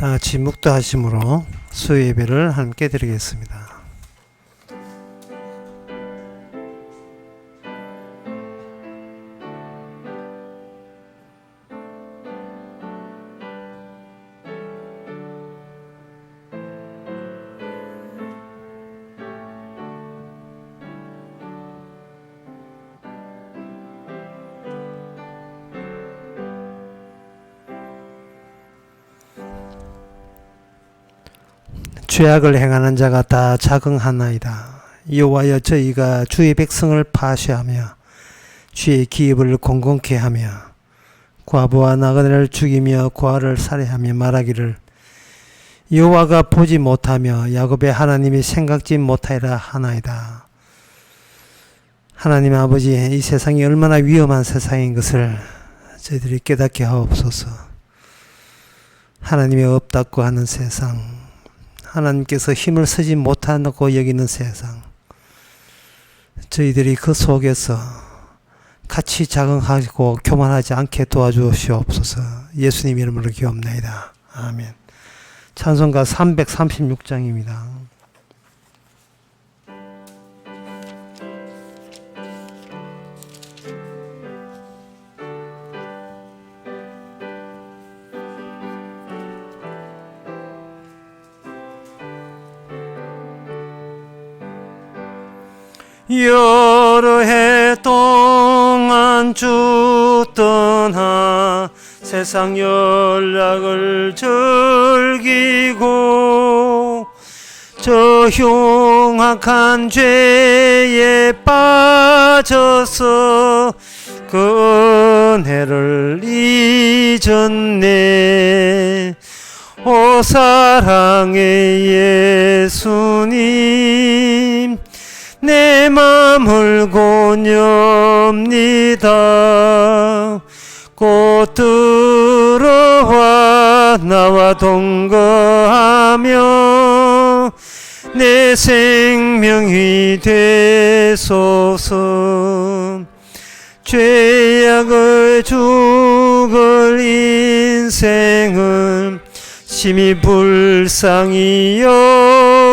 다 같이 묵도하심으로 수요 예배를 함께 드리겠습니다. 죄악을 행하는 자가 다 자긍하나이다. 여호와여, 저희가 주의 백성을 파쇄하며 주의 기업을 공공케 하며 과부와 나그네를 죽이며 고아를 살해하며 말하기를 여호와가 보지 못하며 야곱의 하나님이 생각지 못하리라 하나이다. 하나님 아버지, 이 세상이 얼마나 위험한 세상인 것을 저희들이 깨닫게 하옵소서. 하나님이 없다고 하는 세상, 하나님께서 힘을 쓰지 못한다고 여기는 세상, 저희들이 그 속에서 같이 자긍하고 교만하지 않게 도와주시옵소서. 예수님 이름으로 기도합나이다. 아멘. 찬송가 336장입니다. 여러 해 동안 주 떠나 세상 연락을 즐기고 저 흉악한 죄에 빠져서 그 은혜를 잊었네. 오 사랑의 예수님, 내 맘을 고뇽니다. 곧 들어와 나와 동거하며 내 생명이 되소서. 죄악을 죽을 인생을 심히 불쌍히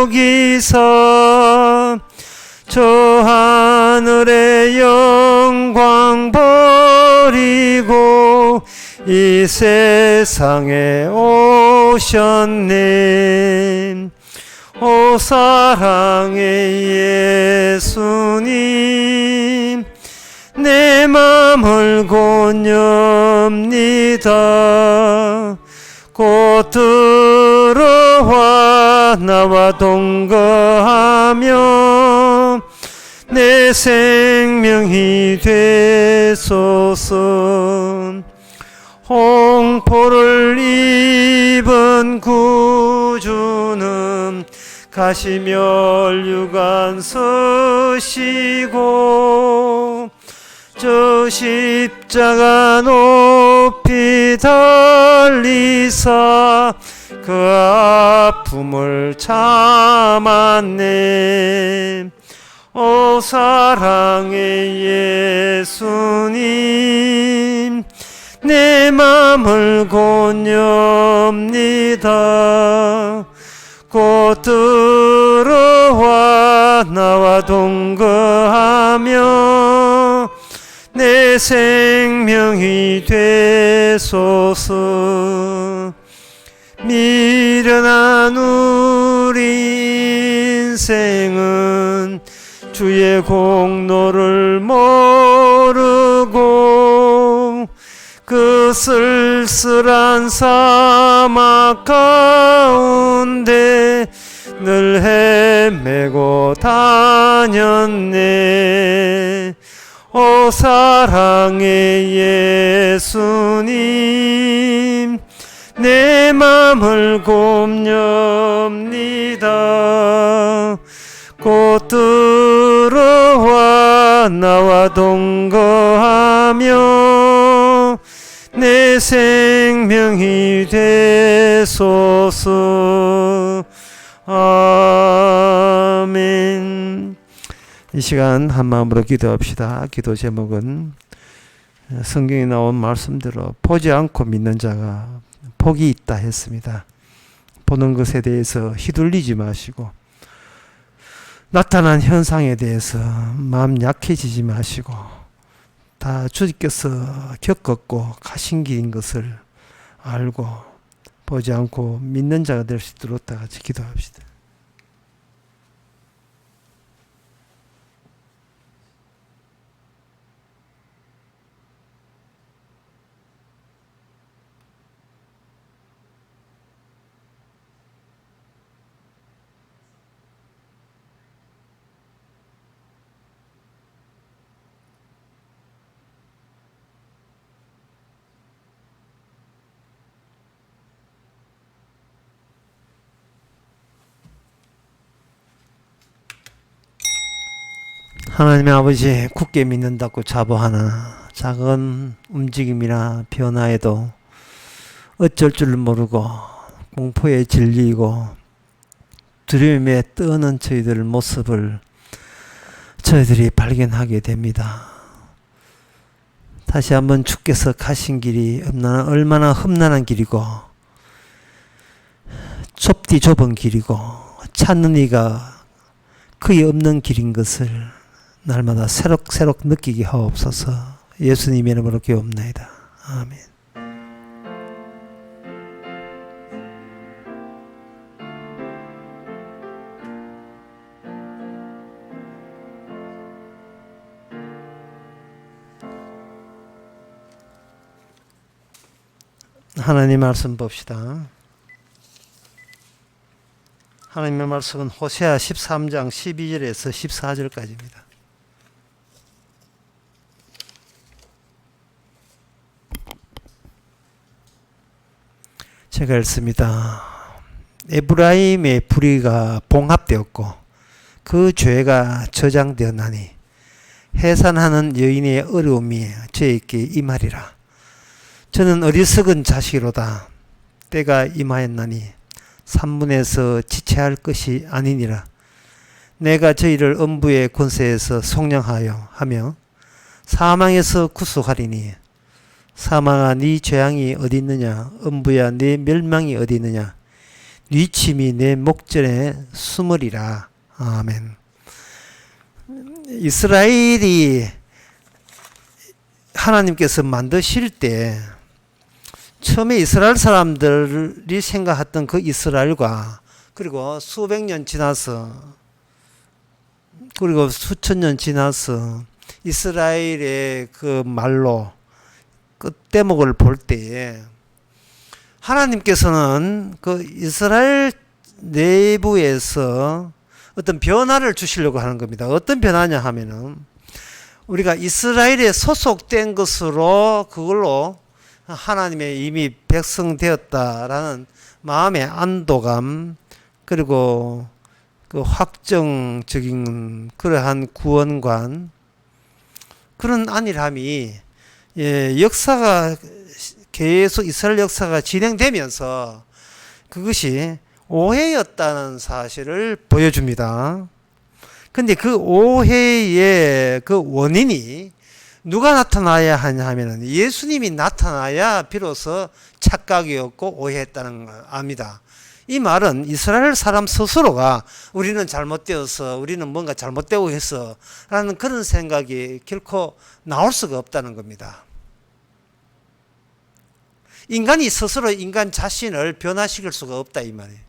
여기사 저 하늘의 영광 버리고 이 세상에 오셨네. 오 사랑의 예수님, 내 맘을 고뇽니다. 곧 들어와 나와 동거하며 내 생명이 되소서. 홍포를 입은 구주는 가시면류관 서시고 저 십자가 높이 달리사 그 아픔을 참았네. 오 사랑의 예수님, 내 맘을 고뇽니다. 곧 들어와 나와 동거하며 내 생명이 되소서. 미련한 우리 인생은 주의 공로를 모르고 그 쓸쓸한 사막 가운데 늘 헤매고 다녔네. 오 사랑의 예수님, 내 맘을 곱렵니다. 곧 들어와 나와 동거하며 내 생명이 되소서. 아멘. 이 시간 한마음으로 기도합시다. 기도 제목은 성경에 나온 말씀대로 보지 않고 믿는 자가 복이 있다 했습니다. 보는 것에 대해서 휘둘리지 마시고 나타난 현상에 대해서 마음 약해지지 마시고 다 주님께서 겪었고 가신 길인 것을 알고 보지 않고 믿는 자가 될 수 있도록 다 같이 기도합시다. 하나님의 아버지, 굳게 믿는다고 자부하는 작은 움직임이나 변화에도 어쩔 줄 모르고 공포에 질리고 두려움에 떠는 저희들 모습을 저희들이 발견하게 됩니다. 다시 한번 주께서 가신 길이 얼마나 험난한 길이고 좁디 좁은 길이고 찾는 이가 거의 없는 길인 것을 날마다 새록새록 느끼게 하옵소서. 예수님의 이름으로 기도합나이다. 아멘. 하나님 말씀 봅시다. 하나님의 말씀은 호세아 13장 12절에서 14절까지입니다. 제가 읽습니다. 에브라임의 불의가 봉합되었고 그 죄가 저장되었나니 해산하는 여인의 어려움이 저에게 임하리라. 저는 어리석은 자식이로다. 때가 임하였나니 산문에서 지체할 것이 아니니라. 내가 저희를 음부의 권세에서 속량하여 하며 사망에서 구속하리니 사망아 네 재앙이 어디 있느냐, 음부야 네 멸망이 어디 있느냐, 네 침이 내 목전에 숨으리라. 아멘. 이스라엘이 하나님께서 만드실 때 처음에 이스라엘 사람들이 생각했던 그 이스라엘과 그리고 수백 년 지나서 그리고 수천 년 지나서 이스라엘의 그 말로 끝대목을 볼 때에 하나님께서는 그 이스라엘 내부에서 어떤 변화를 주시려고 하는 겁니다. 어떤 변화냐 하면은 우리가 이스라엘에 소속된 것으로 그걸로 하나님의 이미 백성 되었다라는 마음의 안도감 그리고 그 확정적인 그러한 구원관 그런 안일함이 역사가 계속 이스라엘 역사가 진행되면서 그것이 오해였다는 사실을 보여줍니다. 근데 그 오해의 그 원인이 누가 나타나야 하냐 하면은 예수님이 나타나야 비로소 착각이었고 오해했다는 걸 압니다. 이 말은 이스라엘 사람 스스로가 우리는 잘못되어서 우리는 뭔가 잘못되고 해서 라는 그런 생각이 결코 나올 수가 없다는 겁니다. 인간이 스스로 인간 자신을 변화시킬 수가 없다 이 말이에요.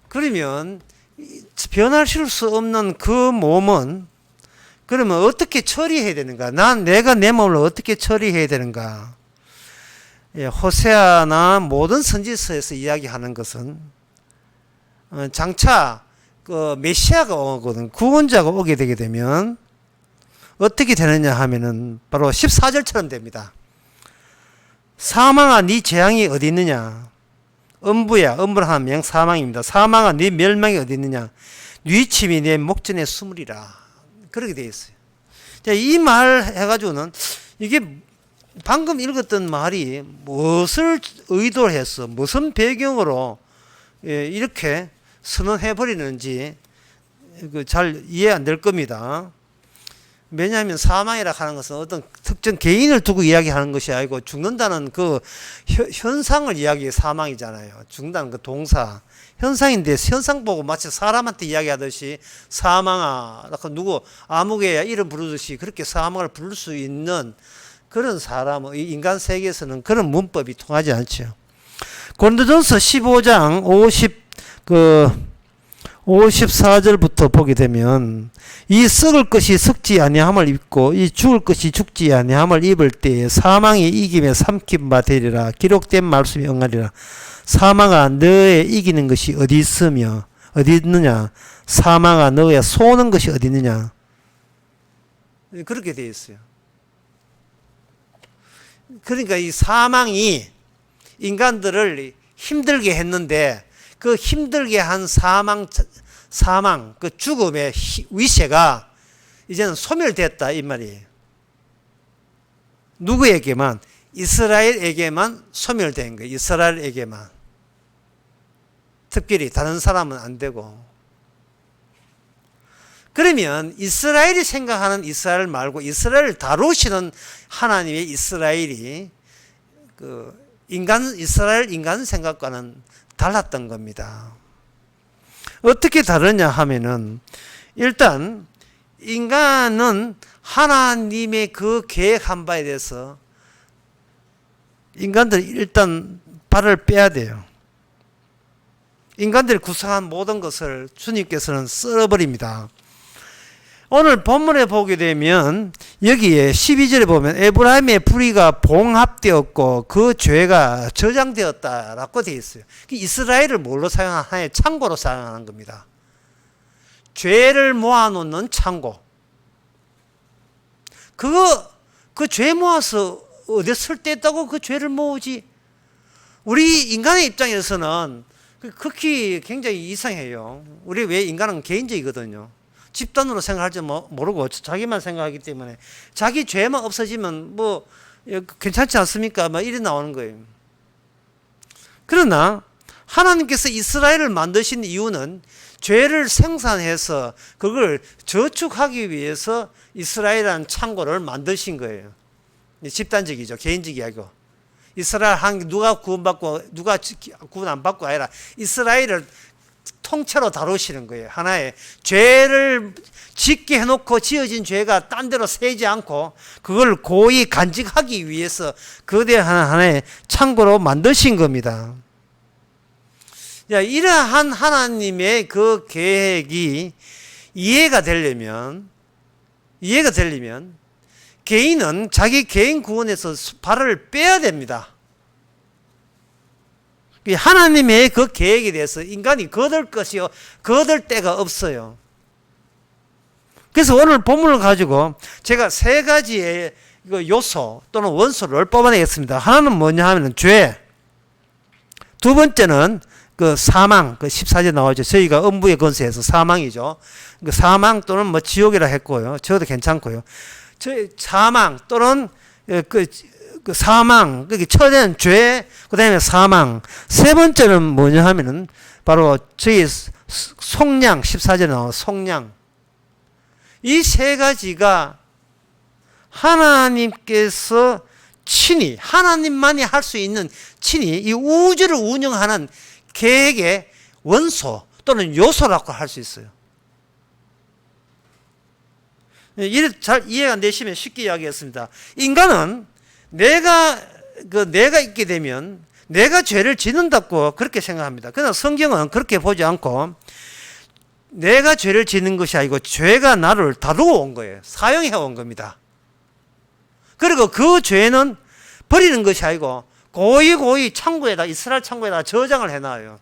그러면 변화시킬 수 없는 그 몸은 그러면 어떻게 처리해야 되는가? 내가 내 몸을 어떻게 처리해야 되는가? 호세아나 모든 선지서에서 이야기하는 것은 장차 그 메시아가 오거든 구원자가 오게 되게 되면 어떻게 되느냐 하면은 바로 14절처럼 됩니다. 사망아 네 재앙이 어디 있느냐? 음부야, 음부라 하면 명 사망입니다. 사망아 네 멸망이 어디 있느냐? 네 침이 내 목전에 숨으리라. 그렇게 되어 있어요. 이 말 해가지고는 이게 방금 읽었던 말이 무엇을 의도해서 무슨 배경으로 이렇게 선언해 버리는지 잘 이해 안 될 겁니다. 왜냐하면 사망이라 하는 것은 어떤 특정 개인을 두고 이야기하는 것이 아니고 죽는다는 그 현상을 이야기해 사망이잖아요. 죽는다는 그 동사. 현상인데 현상 보고 마치 사람한테 이야기하듯이 사망아, 누구 아무개야 이름 부르듯이 그렇게 사망을 부를 수 있는 그런 사람, 인간 세계에서는 그런 문법이 통하지 않죠. 고린도전서 15장 54절부터 보게 되면 이 썩을 것이 썩지 아니함을 입고 이 죽을 것이 죽지 아니함을 입을 때에 사망이 이김에 삼킨 바 되리라. 기록된 말씀이 응하리라. 사망아 너의 이기는 것이 어디 있으며 어디 있느냐. 사망아 너의 쏘는 것이 어디 있느냐. 그렇게 되어 있어요. 그러니까 이 사망이 인간들을 힘들게 했는데 그 힘들게 한 사망, 그 죽음의 위세가 이제는 소멸됐다 이 말이에요. 누구에게만? 이스라엘에게만 소멸된 거예요. 이스라엘에게만. 특별히 다른 사람은 안 되고. 그러면 이스라엘이 생각하는 이스라엘 말고 이스라엘을 다루시는 하나님의 이스라엘이 이스라엘 인간 생각과는 달랐던 겁니다. 어떻게 다르냐 하면은 일단 인간은 하나님의 그 계획한 바에 대해서 인간들이 일단 발을 빼야 돼요. 인간들이 구성한 모든 것을 주님께서는 썰어버립니다. 오늘 본문에 보게 되면 여기에 12절에 보면 에브라임의 불의가 봉합되었고 그 죄가 저장되었다라고 되어 있어요. 이스라엘을 뭘로 사용하냐? 창고로 사용하는 겁니다. 죄를 모아놓는 창고. 그 죄 모아서 어디에 쓸데있다고 그 죄를 모으지? 우리 인간의 입장에서는 극히 굉장히 이상해요. 우리 왜 인간은 개인적이거든요. 집단으로 생각할지 모르고 자기만 생각하기 때문에 자기 죄만 없어지면 뭐 괜찮지 않습니까? 막 이래 나오는 거예요. 그러나 하나님께서 이스라엘을 만드신 이유는 죄를 생산해서 그걸 저축하기 위해서 이스라엘이라는 창고를 만드신 거예요. 집단적이죠. 개인적이 아니고. 이스라엘 누가 구원받고 누가 구원 안 받고 아니라 이스라엘을 통째로 다루시는 거예요. 하나의 죄를 짓게 해놓고 지어진 죄가 딴 데로 새지 않고 그걸 고이 간직하기 위해서 거대한 하나의 창고로 만드신 겁니다. 이러한 하나님의 그 계획이 이해가 되려면 개인은 자기 개인 구원에서 발을 빼야 됩니다. 하나님의 그 계획에 대해서 인간이 거들 데가 없어요. 그래서 오늘 본문을 가지고 제가 세 가지의 요소 또는 원소를 뽑아내겠습니다. 하나는 뭐냐 하면 죄. 두 번째는 그 사망, 그 14절 나오죠. 저희가 음부의 권세에서 사망이죠. 그 사망 또는 뭐 지옥이라 했고요. 저도 괜찮고요. 사망 또는 그 사망, 그게 첫째는 죄, 그 다음에 사망. 세 번째는 뭐냐 하면은 바로 저희 속량, 14절에 나와 속량. 이 세 가지가 하나님께서 친히, 하나님만이 할 수 있는 친히 이 우주를 운영하는 계획의 원소 또는 요소라고 할 수 있어요. 잘 이해가 안 되시면 쉽게 이야기했습니다. 인간은 내가 있게 되면 내가 죄를 짓는다고 그렇게 생각합니다. 그러나 성경은 그렇게 보지 않고 내가 죄를 짓는 것이 아니고 죄가 나를 다루고 온 거예요. 사용해 온 겁니다. 그리고 그 죄는 버리는 것이 아니고 고이 창고에다, 이스라엘 창고에다 저장을 해놔요.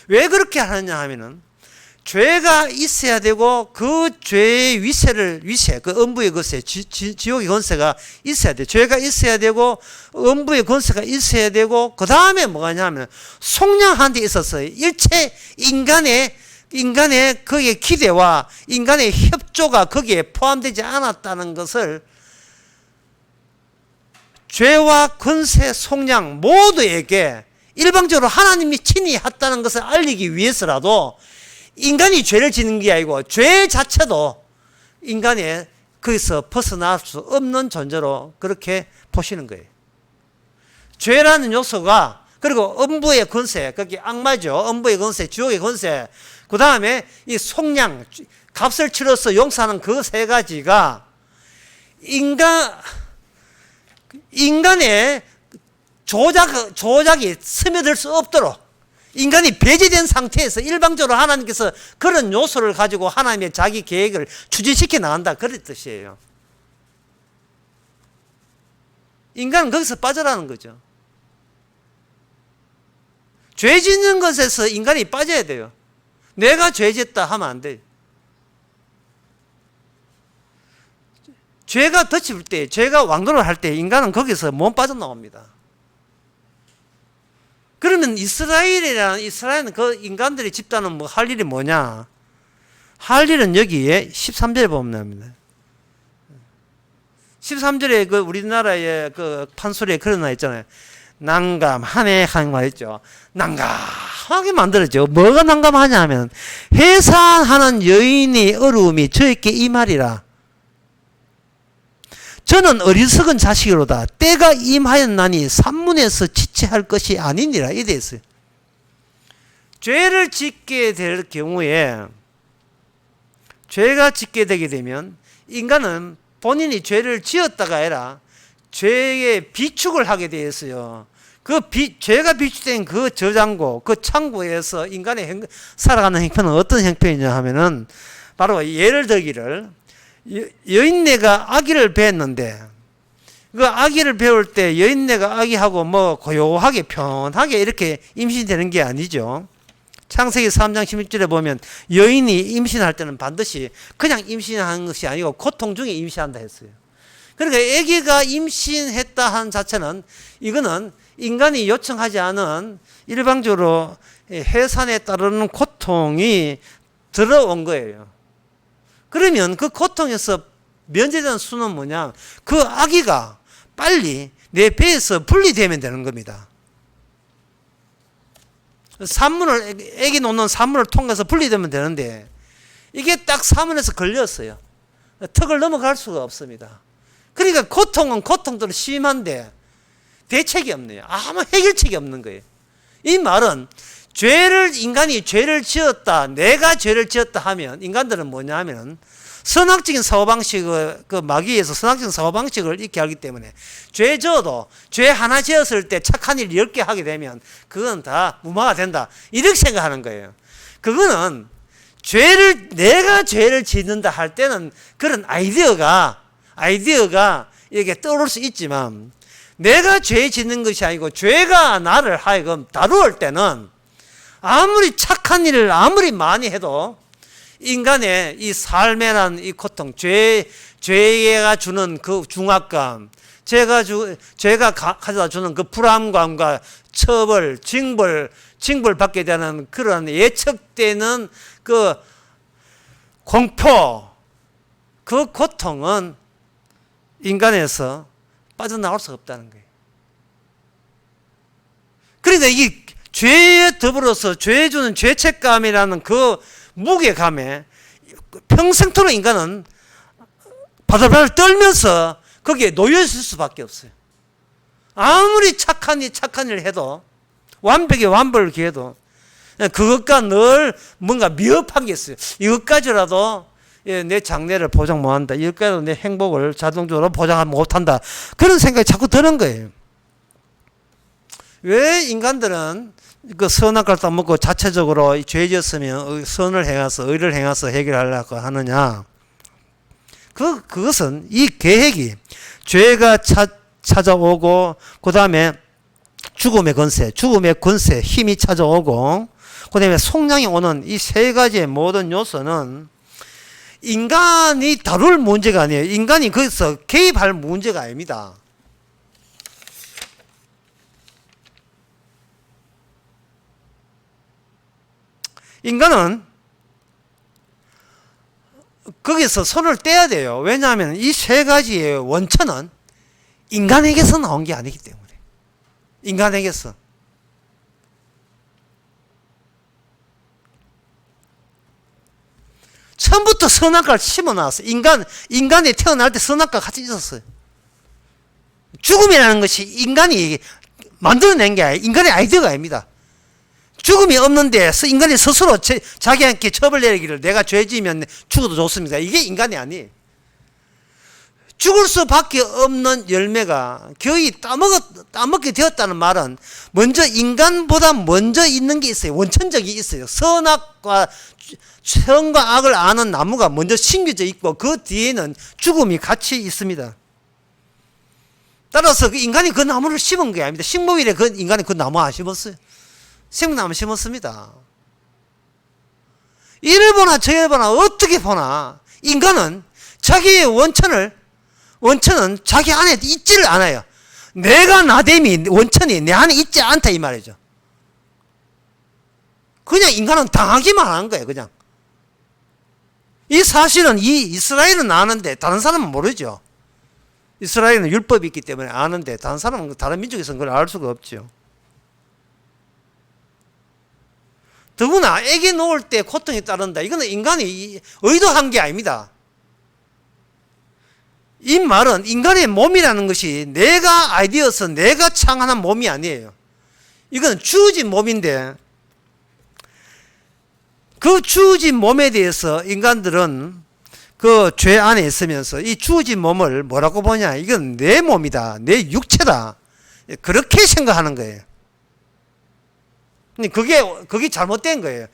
왜 그렇게 하느냐 하면은 죄가 있어야 되고 그 죄의 위세, 그 음부의 권세, 지옥의 권세가 있어야 돼. 죄가 있어야 되고 음부의 권세가 있어야 되고 그 다음에 뭐가 있냐면 속량한 데 있어서 일체 인간의 거기에 기대와 인간의 협조가 거기에 포함되지 않았다는 것을 죄와 권세, 속량 모두에게 일방적으로 하나님이 친히 했다는 것을 알리기 위해서라도 인간이 죄를 짓는 게 아니고 죄 자체도 인간의 거기서 벗어날 수 없는 존재로 그렇게 보시는 거예요. 죄라는 요소가, 그리고 음부의 권세, 그게 악마죠. 음부의 권세, 지옥의 권세, 그 다음에 이 속량, 값을 치러서 용서하는 그 세 가지가 인간의 조작이 스며들 수 없도록, 인간이 배제된 상태에서 일방적으로 하나님께서 그런 요소를 가지고 하나님의 자기 계획을 추진시켜 나간다, 그런 뜻이에요. 인간은 거기서 빠져라는 거죠. 죄 짓는 것에서 인간이 빠져야 돼요. 내가 죄 짓다 하면 안 돼요. 죄가 덧칠 때, 죄가 왕도를 할 때 인간은 거기서 못 빠져나옵니다. 그러면 이스라엘은 그 인간들의 집단은 뭐 할 일이 뭐냐? 할 일은 여기에 13절에 보면 나옵니다. 13절에 그 우리나라의 그 판소리에 그런 말 있잖아요. 난감하네 하는 말 있죠. 난감하게 만들었죠. 뭐가 난감하냐 하면, 해산하는 여인의 어려움이 저에게 임하리라. 저는 어리석은 자식이로다. 때가 임하였나니 산문에서 지체할 것이 아니니라. 이래 있어요. 죄를 짓게 될 경우에, 죄가 짓게 되게 되면 인간은 본인이 죄를 지었다가 아니라 죄의 비축을 하게 되어 있어요. 죄가 비축된 그 저장고, 그 창고에서 인간의 살아가는 형편은 어떤 형편이냐 하면은, 바로 예를 들기를, 여인네가 아기를 배웠는데, 그 아기를 배울 때 여인네가 아기하고 뭐 고요하게 편하게 이렇게 임신되는 게 아니죠. 창세기 3장 16절에 보면 여인이 임신할 때는 반드시 그냥 임신하는 것이 아니고 고통 중에 임신한다 했어요. 그러니까 아기가 임신했다 한 자체는, 이거는 인간이 요청하지 않은 일방적으로 해산에 따르는 고통이 들어온 거예요. 그러면 그 고통에서 면제되는 수는 뭐냐? 그 아기가 빨리 내 배에서 분리되면 되는 겁니다. 아기 놓는 산문을 통해서 분리되면 되는데, 이게 딱 산문에서 걸렸어요. 턱을 넘어갈 수가 없습니다. 그러니까 고통은 고통대로 심한데 대책이 없네요. 아무 해결책이 없는 거예요. 이 말은 인간이 죄를 지었다, 내가 죄를 지었다 하면, 인간들은 뭐냐 하면 선악적인 사고방식을, 그 마귀에서 선악적인 사고방식을 익게 하기 때문에, 죄 하나 지었을 때 착한 일 10개 하게 되면 그건 다 무마가 된다, 이렇게 생각하는 거예요. 그거는 내가 죄를 짓는다 할 때는 그런 아이디어가 이렇게 떠오를 수 있지만, 내가 죄 짓는 것이 아니고 죄가 나를 하여금 다루을 때는 아무리 착한 일을 아무리 많이 해도 인간의 이 삶에란 이 고통, 죄가 주는 그 중압감, 죄가 가져다 주는 그 불안감과 처벌, 징벌 받게 되는 그런 예측되는 그 공포, 그 고통은 인간에서 빠져나올 수가 없다는 거예요. 그러니까 이 죄에 더불어서 죄 주는 죄책감이라는 그 무게감에 평생토록 인간은 바들바들 떨면서 거기에 놓여 있을 수밖에 없어요. 아무리 착한 일을 해도, 완벽을 기해도 그것과 늘 뭔가 미흡한 게 있어요. 이것까지라도 내 장래를 보장 못한다, 이것까지도 내 행복을 자동적으로 보장 못한다, 그런 생각이 자꾸 드는 거예요. 왜 인간들은 그 선악 걸 따먹고 자체적으로 죄 지었으면 선을 행해서, 의를 행해서 해결하려고 하느냐? 그것은 이 계획이, 죄가 찾아오고, 그 다음에 죽음의 권세, 힘이 찾아오고, 그 다음에 속량이 오는 이 세 가지의 모든 요소는 인간이 다룰 문제가 아니에요. 인간이 거기서 개입할 문제가 아닙니다. 인간은 거기서 손을 떼야 돼요. 왜냐하면 이 세 가지의 원천은 인간에게서 나온 게 아니기 때문에. 인간에게서. 처음부터 선악과를 심어놨어요. 인간이 태어날 때 선악과 같이 있었어요. 죽음이라는 것이 인간이 만들어낸 게 아니에요. 인간의 아이디어가 아닙니다. 죽음이 없는데 인간이 스스로 자기한테 처벌 내리기를 내가 죄지으면 죽어도 좋습니다. 이게 인간이 아니에요. 죽을 수밖에 없는 열매가 거의 따먹게 되었다는 말은 먼저 인간보다 먼저 있는 게 있어요. 원천적이 있어요. 선과 악을 아는 나무가 먼저 심겨져 있고 그 뒤에는 죽음이 같이 있습니다. 따라서 인간이 그 나무를 심은 게 아닙니다. 식목일에 인간이 그 나무 안 심었어요. 생나무 심었습니다. 이를 보나 저를 보나 어떻게 보나 인간은 자기의 원천은 자기 안에 있지를 않아요. 내가 나됨이 원천이 내 안에 있지 않다 이 말이죠. 그냥 인간은 당하기만 하는 거예요. 그냥 이 사실은 이 이스라엘은 아는데 다른 사람은 모르죠. 이스라엘은 율법이 있기 때문에 아는데 다른 사람은 다른 민족에서는 그걸 알 수가 없죠. 더구나 애기 놓을 때 고통이 따른다. 이거는 인간이 의도한 게 아닙니다. 이 말은 인간의 몸이라는 것이 내가 아이디어서 내가 창안한 몸이 아니에요. 이건 주어진 몸인데 그 주어진 몸에 대해서 인간들은 그 죄 안에 있으면서 이 주어진 몸을 뭐라고 보냐. 이건 내 몸이다. 내 육체다. 그렇게 생각하는 거예요. 그게 잘못된 거예요.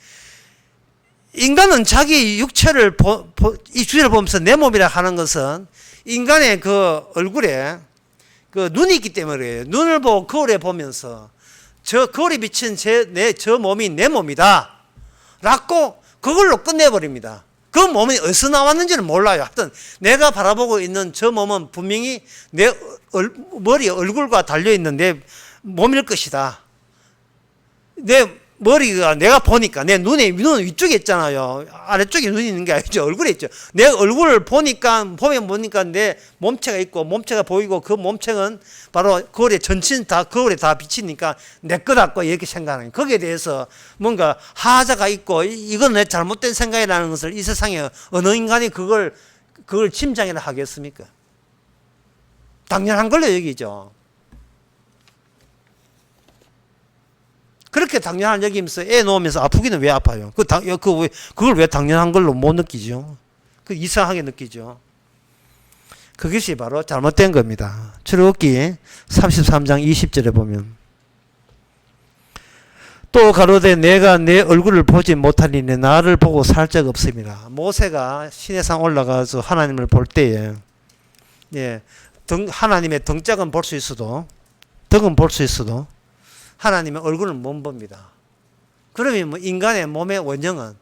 인간은 자기 육체를 이 주제를 보면서 내 몸이라 하는 것은 인간의 그 얼굴에 그 눈이 있기 때문에 그래요. 눈을 보고 거울에 보면서 저 거울에 비친 저 몸이 내 몸이다 라고 그걸로 끝내버립니다. 그 몸이 어디서 나왔는지는 몰라요. 하여튼 내가 바라보고 있는 저 몸은 분명히 내 머리 얼굴과 달려있는 내 몸일 것이다. 내 머리가 내가 보니까 눈은 위쪽에 있잖아요. 아래쪽에 눈이 있는 게 아니죠. 얼굴에 있죠. 내 얼굴을 보니까 내 몸체가 있고 몸체가 보이고 그 몸체는 바로 거울에 전신 다 거울에 다 비치니까 내 거다 이렇게 생각하는 거예요. 거기에 대해서 뭔가 하자가 있고 이건 내 잘못된 생각이라는 것을 이 세상에 어느 인간이 그걸 짐작이라 하겠습니까? 당연한 걸로 여기죠. 그렇게 당연한 여기면서 애 놓으면서 아프기는 왜 아파요? 그걸 왜 당연한 걸로 못 느끼죠? 이상하게 느끼죠. 그것이 바로 잘못된 겁니다. 출애굽기 33장 20절에 보면 또 가로되 내가 내 얼굴을 보지 못하리니 나를 보고 살 적 없습니다. 모세가 시내산 올라가서 하나님을 볼 때에 하나님의 등짝은 볼 수 있어도 등은 볼 수 있어도 하나님의 얼굴은 못 봅니다. 그러면 인간의 몸의 원형은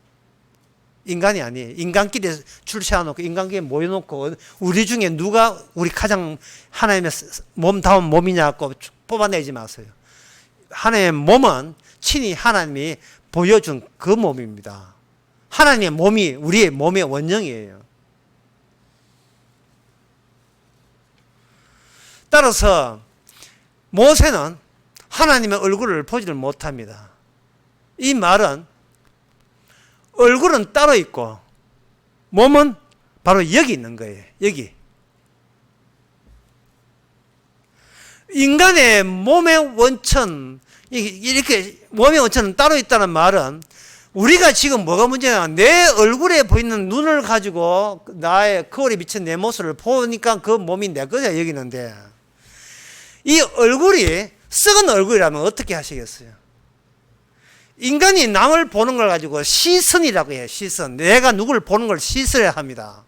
인간이 아니에요. 인간끼리 출시해놓고 인간끼리 모여놓고 우리 중에 누가 우리 가장 하나님의 몸다운 몸이냐고 뽑아내지 마세요. 하나님의 몸은 친히 하나님이 보여준 그 몸입니다. 하나님의 몸이 우리의 몸의 원형이에요. 따라서 모세는 하나님의 얼굴을 보지를 못합니다. 이 말은 얼굴은 따로 있고 몸은 바로 여기 있는 거예요. 여기. 인간의 몸의 원천, 이렇게 몸의 원천은 따로 있다는 말은 우리가 지금 뭐가 문제냐. 내 얼굴에 보이는 눈을 가지고 나의 거울에 비친 내 모습을 보니까 그 몸이 내 거냐 여기는데 이 얼굴이 썩은 얼굴이라면 어떻게 하시겠어요? 인간이 남을 보는 걸 가지고 시선이라고 해요. 시선. 내가 누구를 보는 걸 시선이라 합니다.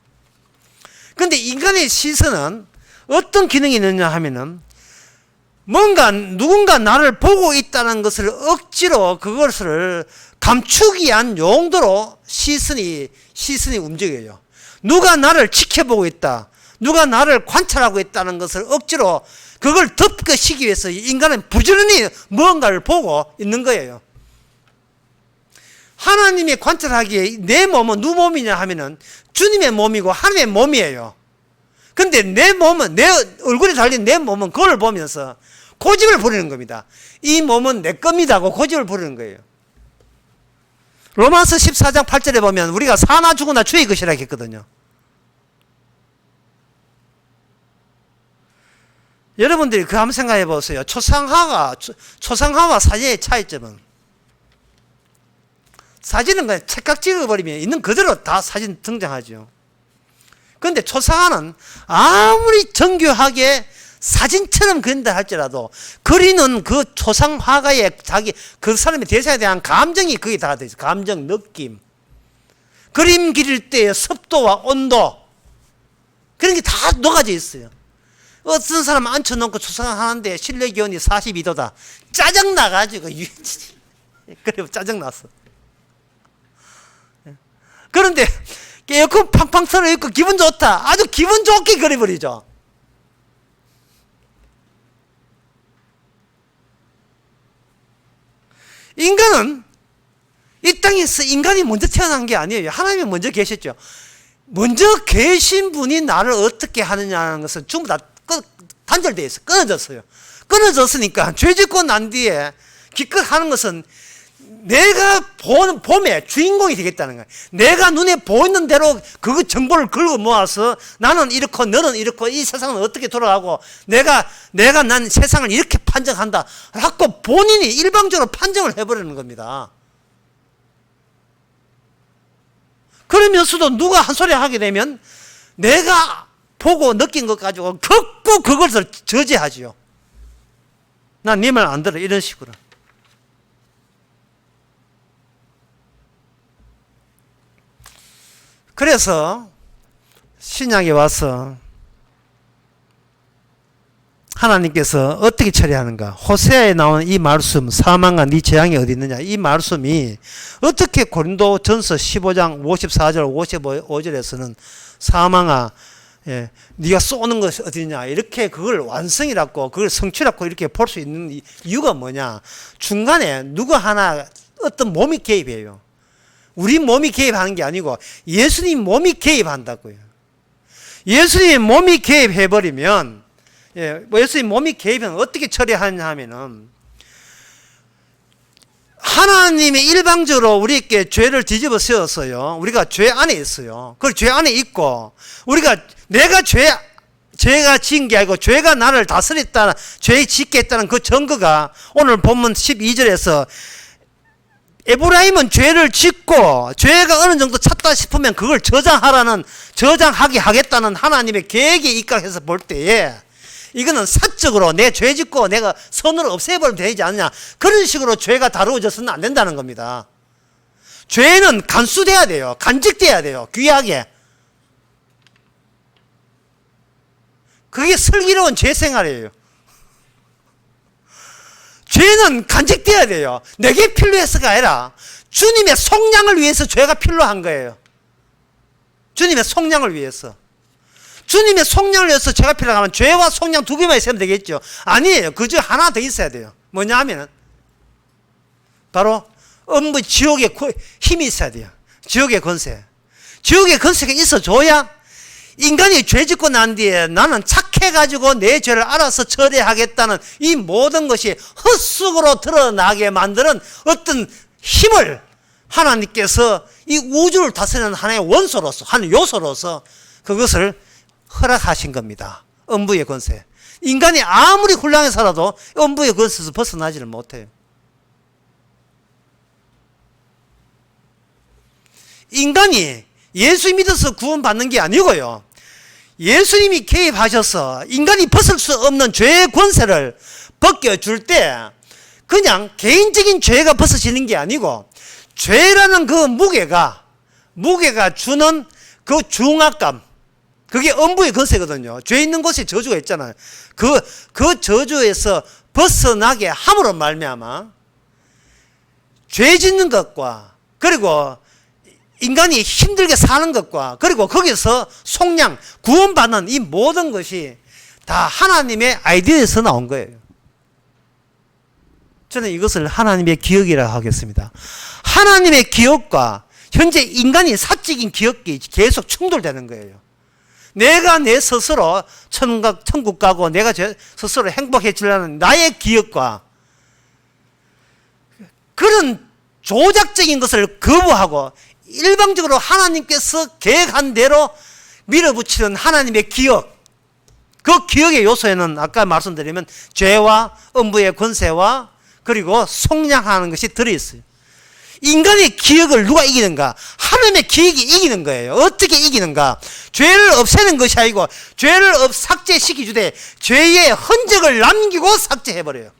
그런데 인간의 시선은 어떤 기능이 있느냐 하면은 누군가 나를 보고 있다는 것을 억지로 그것을 감추기 위한 용도로 시선이 움직여요. 누가 나를 지켜보고 있다. 누가 나를 관찰하고 있다는 것을 억지로 그걸 덮으시기 위해서 인간은 부지런히 무언가를 보고 있는 거예요. 하나님이 관찰하기에 내 몸은 누구 몸이냐 하면은 주님의 몸이고 하나님의 몸이에요. 근데 내 몸은, 내 얼굴에 달린 내 몸은 그걸 보면서 고집을 부리는 겁니다. 이 몸은 내 겁니다 하고 고집을 부리는 거예요. 로마서 14장 8절에 보면 우리가 사나 죽으나 주의 것이라 했거든요. 여러분들이 그 한번 생각해 보세요. 초상화와 사진의 차이점은, 사진은 그냥 찰칵 찍어버리면 있는 그대로 다 사진 등장하죠. 그런데 초상화는 아무리 정교하게 사진처럼 그린다 할지라도 그리는 그 초상화가의 자기 그 사람의 대사에 대한 감정이 거기 다 되죠. 감정, 느낌, 그림 그릴 때의 습도와 온도, 그런 게 다 녹아져 있어요. 어떤 사람 앉혀놓고 초상화 하는데 실내 기온이 42도다. 짜증나가지고 그래 짜증났어. 그런데 에어컨 팡팡 틀어있고 기분 좋다. 아주 기분 좋게 그려버리죠. 인간은 이 땅에서 인간이 먼저 태어난 게 아니에요. 하나님이 먼저 계셨죠. 먼저 계신 분이 나를 어떻게 하느냐는 것은 전부 다 단절되어 있어요. 끊어졌어요. 끊어졌으니까 죄 짓고 난 뒤에 기껏 하는 것은 내가 보는 봄의 주인공이 되겠다는 거예요. 내가 눈에 보이는 대로 그 정보를 긁어 모아서 나는 이렇고 너는 이렇고 이 세상은 어떻게 돌아가고 내가 난 세상을 이렇게 판정한다 하고 본인이 일방적으로 판정을 해버리는 겁니다. 그러면서도 누가 한 소리 하게 되면 내가 보고 느낀 것 가지고 극구 그것을 저지하지요. 난 네 말 안 들어, 이런 식으로. 그래서 신약에 와서 하나님께서 어떻게 처리하는가? 호세아에 나오는 이 말씀, 사망과 네 재앙이 어디 있느냐? 이 말씀이 어떻게 고린도전서 15장 54절 55절에서는 사망아 네가 쏘는 것이 어디냐? 이렇게 그걸 완성이라고, 그걸 성취라고 이렇게 볼 수 있는 이유가 뭐냐? 중간에 누가 하나 어떤 몸이 개입해요. 우리 몸이 개입하는 게 아니고 예수님 몸이 개입한다고요. 예수님 몸이 개입해버리면, 예수님 몸이 개입하면 어떻게 처리하냐 하면은, 하나님이 일방적으로 우리에게 죄를 뒤집어 씌웠어요. 우리가 죄 안에 있어요. 그 죄 안에 있고, 내가 죄가 지은 게 아니고 죄가 나를 다스렸다, 죄 짓게 했다는 그 증거가 오늘 본문 12절에서 에브라임은 죄를 짓고 죄가 어느 정도 찼다 싶으면 그걸 저장하게 하겠다는 하나님의 계획에 입각해서 볼 때에 이거는 사적으로 내 죄 짓고 내가 선으로 없애버리면 되지 않느냐, 그런 식으로 죄가 다루어져서는 안 된다는 겁니다. 죄는 간수돼야 돼요. 간직돼야 돼요. 귀하게. 그게 슬기로운 죄 생활이에요. 죄는 간직돼야 돼요. 내게 필요해서가 아니라 주님의 속량을 위해서 죄가 필요한 거예요. 주님의 속량을 위해서. 주님의 속량을 위해서 죄가 필요하면 죄와 속량 두 개만 있으면 되겠죠. 아니에요. 그 중 하나 더 있어야 돼요. 뭐냐 하면 바로 지옥의 힘이 있어야 돼요. 지옥의 권세. 지옥의 권세가 있어줘야 인간이 죄 짓고 난 뒤에 나는 착해가지고 내 죄를 알아서 처리하겠다는 이 모든 것이 헛속으로 드러나게 만드는 어떤 힘을 하나님께서 이 우주를 다스리는 하나의 원소로서, 한 요소로서 그것을 허락하신 겁니다. 음부의 권세. 인간이 아무리 훌륭하게 살아도 음부의 권세에서 벗어나지를 못해요. 인간이 예수 믿어서 구원받는 게 아니고요, 예수님이 개입하셔서 인간이 벗을 수 없는 죄의 권세를 벗겨줄 때 그냥 개인적인 죄가 벗어지는 게 아니고 죄라는 그 무게가 주는 그 중압감, 그게 음부의 권세거든요. 죄 있는 곳에 저주가 있잖아요. 그 저주에서 벗어나게 함으로 말미암아 죄 짓는 것과 그리고 인간이 힘들게 사는 것과 그리고 거기서 속량, 구원받는 이 모든 것이 다 하나님의 아이디어에서 나온 거예요. 저는 이것을 하나님의 기억이라고 하겠습니다. 하나님의 기억과 현재 인간이 사적인 기억이 계속 충돌되는 거예요. 내가 내 스스로 천국 가고 내가 스스로 행복해지려는 나의 기억과 그런 조작적인 것을 거부하고 일방적으로 하나님께서 계획한 대로 밀어붙이는 하나님의 기억, 그 기억의 요소에는 아까 말씀드리면 죄와 음부의 권세와 그리고 속량하는 것이 들어있어요. 인간의 기억을 누가 이기는가? 하나님의 기억이 이기는 거예요. 어떻게 이기는가? 죄를 없애는 것이 아니고 죄를 삭제시키주되 죄의 흔적을 남기고 삭제해버려요.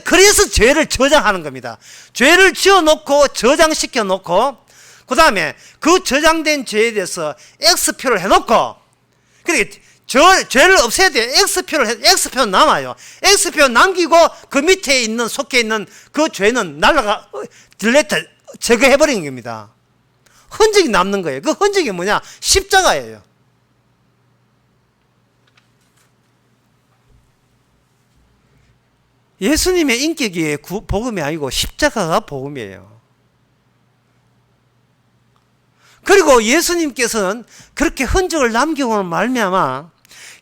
그래서 죄를 저장하는 겁니다. 죄를 지어놓고 저장시켜 놓고 그 다음에 그 저장된 죄에 대해서 X표를 해놓고 그러니까 죄를 없애야 돼요. X표는 남아요. X표 남기고 그 밑에 있는 속해 있는 그 죄는 딜레트 제거해버리는 겁니다. 흔적이 남는 거예요. 그 흔적이 뭐냐? 십자가예요. 예수님의 인격이 복음이 아니고 십자가가 복음이에요. 그리고 예수님께서는 그렇게 흔적을 남기고는 말미암아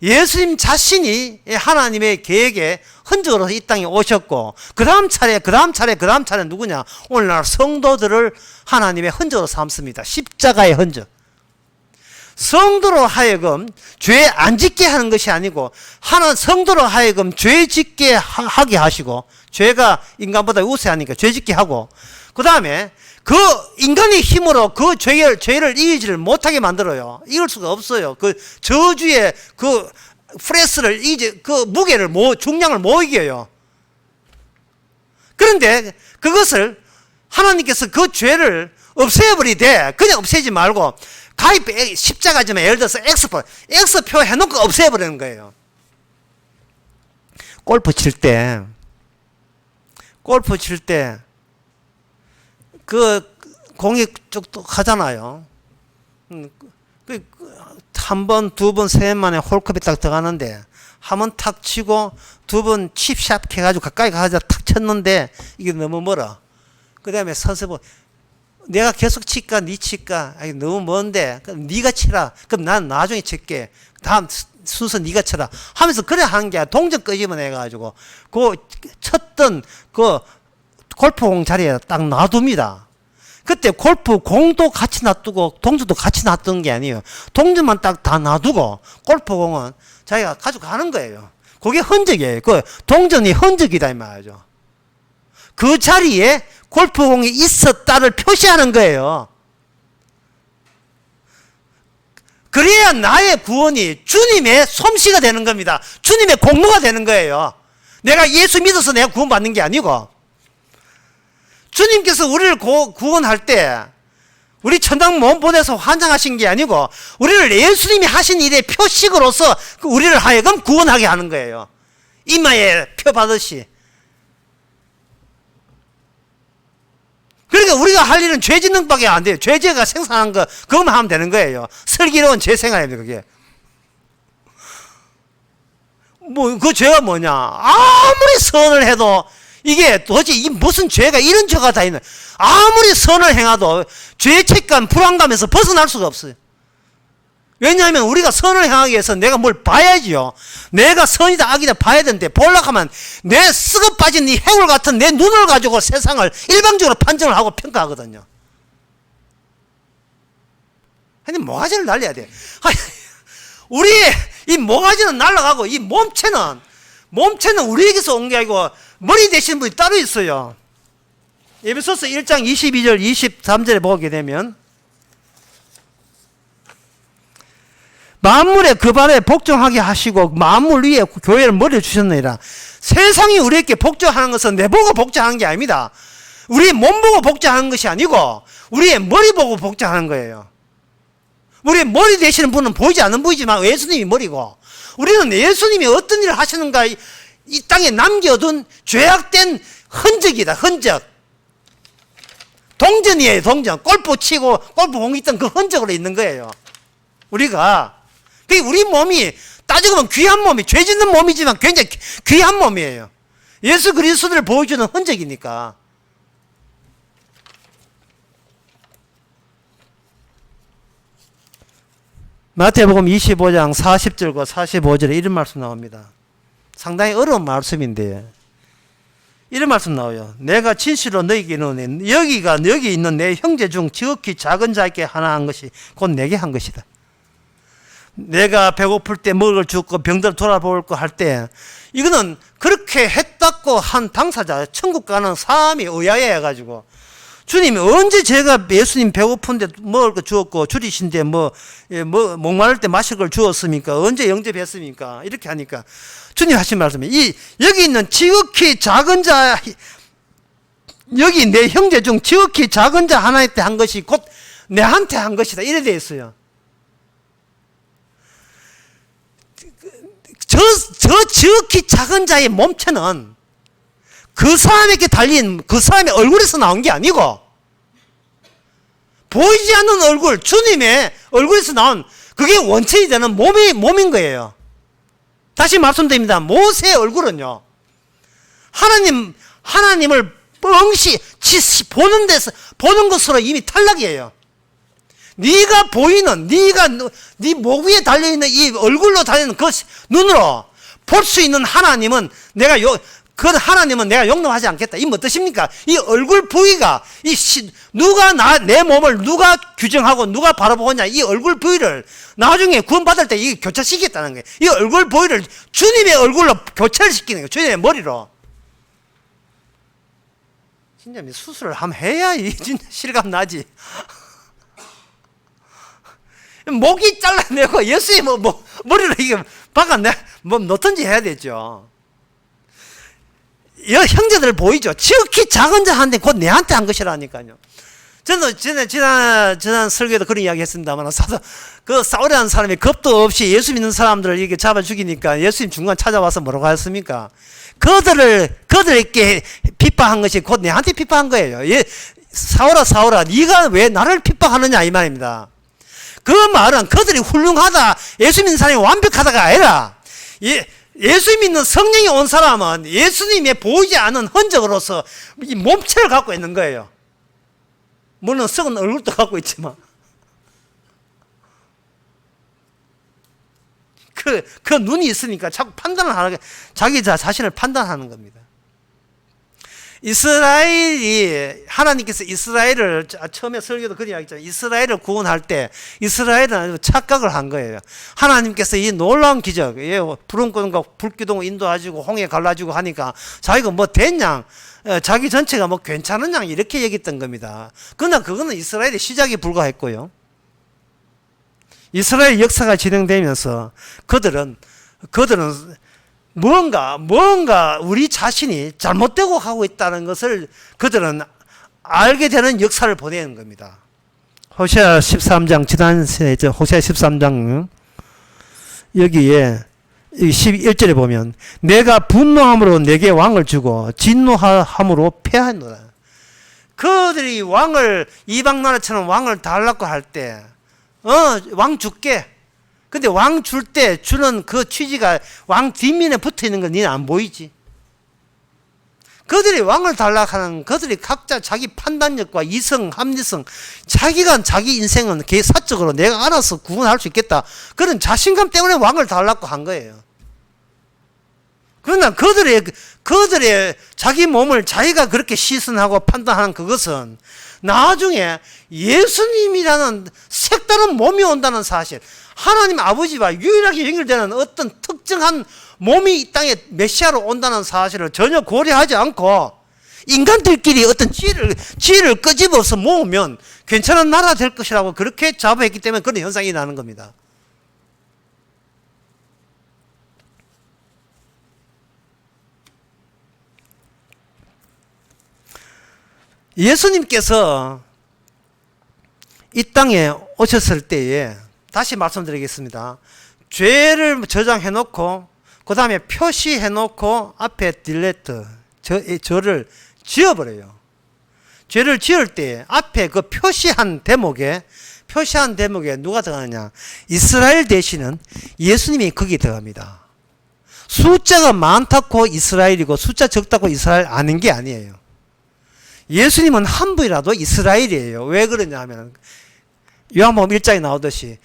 예수님 자신이 하나님의 계획에 흔적으로 이 땅에 오셨고 그 다음 차례 누구냐? 오늘날 성도들을 하나님의 흔적으로 삼습니다. 십자가의 흔적. 성도로 하여금 죄 안 짓게 하는 것이 아니고 성도로 하여금 죄 짓게 하게 하시고 죄가 인간보다 우세하니까 죄 짓게 하고 그 다음에 그 인간의 힘으로 그 죄를 이기지를 못하게 만들어요. 이길 수가 없어요. 그 저주의 그 프레스를 그 무게를 중량을 못 이겨요. 그런데 그것을 하나님께서 그 죄를 없애버리되 그냥 없애지 말고 십자가지만 예를 들어서 X표 해놓고 없애버리는 거예요. 골프 칠 때 그 공이 쭉쭉 하잖아요. 한 번, 두 번, 세 번 만에 홀컵이 딱 들어가는데 한 번 탁 치고 두 번 칩샵 해가지고 가까이 가서 탁 쳤는데 이게 너무 멀어. 그 다음에 선생님 내가 계속 칠까 니 칠까 너무 먼데 그럼 니가 치라. 그럼 난 나중에 칠게. 다음 순서 니가 쳐라 하면서 그래 하는 게 동전 끄집어내가지고 그 쳤던 그 골프공 자리에 딱 놔둡니다. 그때 골프공도 같이 놔두고 동전도 같이 놔두는 게 아니에요. 동전만 딱 다 놔두고 골프공은 자기가 가져가는 거예요. 그게 흔적이에요. 그 동전이 흔적이다 이 말이죠. 그 자리에 골프공이 있었다를 표시하는 거예요. 그래야 나의 구원이 주님의 솜씨가 되는 겁니다. 주님의 공로가 되는 거예요. 내가 예수 믿어서 내가 구원받는 게 아니고 주님께서 우리를 구원할 때 우리 천당 몸 보내서 환장하신 게 아니고 우리를 예수님이 하신 일의 표식으로서 우리를 하여금 구원하게 하는 거예요. 이마에 표 받듯이. 그러니까 우리가 할 일은 죄 짓는 밖에 안 돼요. 죄가 생산한 거 그것만 하면 되는 거예요. 슬기로운 죄 생활입니다. 그게 그 죄가 뭐냐? 아무리 선을 해도 이게 도대체 무슨 죄가 이런 죄가 다 있는. 아무리 선을 행해도 죄책감 불안감에서 벗어날 수가 없어요. 왜냐하면 우리가 선을 행하기 위해서 내가 뭘 봐야지요. 내가 선이다 악이다 봐야 되는데 보려고 하면 내 썩어 빠진 이 해골 같은 내 눈을 가지고 세상을 일방적으로 판정을 하고 평가하거든요. 아니 모가지를 날려야 돼. 우리의 이 모가지는 날아가고 이 몸체는 우리에게서 온 게 아니고 머리 되시는 분이 따로 있어요. 에베소서 1장 22절 23절에 보게 되면 만물의 그 발에 복종하게 하시고 만물 위에 교회를 머리에 주셨느니라. 세상이 우리에게 복종하는 것은 내 보고 복종하는 게 아닙니다. 우리의 몸 보고 복종하는 것이 아니고 우리의 머리 보고 복종하는 거예요. 우리의 머리 되시는 분은 보이지 않는 분이지만 예수님이 머리고 우리는 예수님이 어떤 일을 하시는가 이 땅에 남겨둔 죄악된 흔적이다. 흔적. 동전이에요. 동전. 골프 치고 골프공 있던 그 흔적으로 있는 거예요. 우리가 우리 몸이 따지고 보면 귀한 몸이 죄 짓는 몸이지만 굉장히 귀한 몸이에요. 예수 그리스도를 보여주는 흔적이니까. 마태복음 25장 40절과 45절에 이런 말씀 나옵니다. 상당히 어려운 말씀인데 이런 말씀 나와요. 내가 진실로 너희에게 이르노니 여기 있는 내 형제 중 지극히 작은 자에게 하나 한 것이 곧 내게 한 것이다. 내가 배고플 때 먹을 걸 주었고 병들 돌아볼 거 할 때 이거는 그렇게 했다고 한 당사자, 천국 가는 사람이 의아해 가지고 주님이 언제 제가 예수님 배고픈데 먹을 거 주었고 줄이신데 목마를 때 마실 걸 주었습니까? 언제 영접했습니까? 이렇게 하니까 주님 하신 말씀이 여기 있는 지극히 작은 자, 여기 내 형제 중 지극히 작은 자 하나한테 한 것이 곧 내한테 한 것이다. 이래 돼 있어요. 저 지극히 작은 자의 몸체는 그 사람에게 달린 그 사람의 얼굴에서 나온 게 아니고 보이지 않는 얼굴, 주님의 얼굴에서 나온 그게 원천이 되는 몸인 거예요. 다시 말씀드립니다. 모세의 얼굴은요, 하나님을 뻥시 보는 것으로 이미 탈락이에요. 네가 보이는, 네 목 위에 달려있는 이 얼굴로 달려있는 그 눈으로 볼 수 있는 하나님은 그 하나님은 내가 용납하지 않겠다. 이 뭐 뜻입니까? 이 얼굴 부위가, 내 몸을 누가 규정하고 누가 바라보느냐, 이 얼굴 부위를 나중에 구원받을 때 이게 교체시키겠다는 거예요. 이 얼굴 부위를 주님의 얼굴로 교체를 시키는 거예요. 주님의 머리로. 진짜 수술을 한번 해야 진짜 실감 나지. 목이 잘라내고 예수의 머리를 이게 박아내, 놓든지 해야 되죠. 형제들 보이죠? 지극히 작은 자한테 곧 내한테 한 것이라니까요. 저는 지난 설교에도 그런 이야기 했습니다만, 그 사울이라는 사람이 겁도 없이 예수 믿는 사람들을 이렇게 잡아 죽이니까 예수님 중간 찾아와서 뭐라고 하였습니까? 그들에게 핍박한 것이 곧 내한테 핍박한 거예요. 사울아, 네가 왜 나를 핍박하느냐, 이 말입니다. 그 말은 그들이 훌륭하다, 예수 믿는 사람이 완벽하다가 아니라, 예수 믿는 성령이 온 사람은 예수님의 보이지 않은 흔적으로서 이 몸체를 갖고 있는 거예요. 물론 썩은 얼굴도 갖고 있지만 그 눈이 있으니까 자꾸 판단을 하는, 자기 자신을 판단하는 겁니다. 하나님께서 이스라엘을, 처음에 설교도 그런 이야기 했잖아요. 이스라엘을 구원할 때 이스라엘은 착각을 한 거예요. 하나님께서 이 놀라운 기적, 푸른 꽃과 불기둥을 인도하시고 홍해 갈라지고 하니까 자기가 뭐 됐냐, 자기 전체가 뭐 괜찮으냐, 이렇게 얘기했던 겁니다. 그러나 그거는 이스라엘의 시작에 불과했고요. 이스라엘 역사가 진행되면서 그들은 뭔가 우리 자신이 잘못되고 하고 있다는 것을 그들은 알게 되는 역사를 보내는 겁니다. 호세아 13장, 지난 시간에 호세아 13장 여기에 11절에 보면 내가 분노함으로 내게 왕을 주고 진노함으로 패하노라. 그들이 이방 나라처럼 왕을 달라고 할 때 왕 줄게. 근데 왕 줄 때 주는 그 취지가 왕 뒷면에 붙어 있는 건 니는 안 보이지. 그들이 왕을 달라하는, 그들이 각자 자기 판단력과 이성, 합리성, 자기 인생은 사적으로 내가 알아서 구분할 수 있겠다, 그런 자신감 때문에 왕을 달라고 한 거예요. 그러나 그들의 자기 몸을 자기가 그렇게 시선하고 판단하는 그것은 나중에 예수님이라는 색다른 몸이 온다는 사실, 하나님 아버지와 유일하게 연결되는 어떤 특정한 몸이 이 땅에 메시아로 온다는 사실을 전혀 고려하지 않고 인간들끼리 어떤 지혜를 끄집어서 모으면 괜찮은 나라 될 것이라고 그렇게 자부했기 때문에 그런 현상이 나는 겁니다. 예수님께서 이 땅에 오셨을 때에 다시 말씀드리겠습니다. 죄를 저장해놓고 그 다음에 표시해놓고 앞에 딜레트, 저를 지워버려요. 죄를 지을 때 앞에 그 표시한 대목에 누가 들어가느냐, 이스라엘 대신은 예수님이 거기에 들어갑니다. 숫자가 많다고 이스라엘이고 숫자 적다고 이스라엘 아닌 게 아니에요. 예수님은 한 분이라도 이스라엘이에요. 왜 그러냐 하면 요한복음 1장에 나오듯이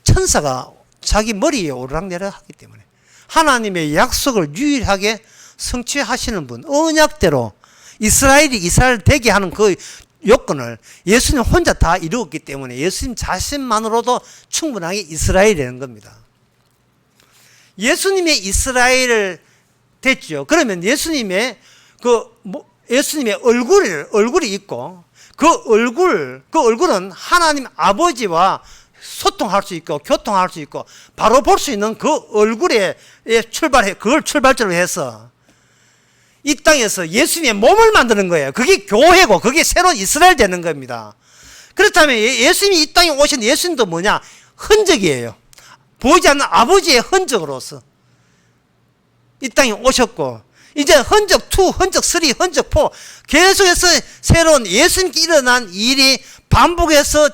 천사가 자기 머리 위에 오르락내리락 하기 때문에 하나님의 약속을 유일하게 성취하시는 분, 언약대로 이스라엘이 이스라엘 되게 하는 그 요건을 예수님 혼자 다 이루었기 때문에 예수님 자신만으로도 충분하게 이스라엘이 되는 겁니다. 예수님의 이스라엘을 됐죠. 그러면 예수님의 예수님의 얼굴이 있고 그 얼굴은 하나님 아버지와 소통할 수 있고 교통할 수 있고 바로 볼 수 있는 그 얼굴에 그걸 출발점으로 해서 이 땅에서 예수님의 몸을 만드는 거예요. 그게 교회고 그게 새로운 이스라엘 되는 겁니다. 그렇다면 예수님이 이 땅에 오신 예수님도 뭐냐? 흔적이에요. 보이지 않는 아버지의 흔적으로서 이 땅에 오셨고 이제 흔적 2, 흔적 3, 흔적 4 계속해서 새로운 예수님께 일어난 일이 반복해서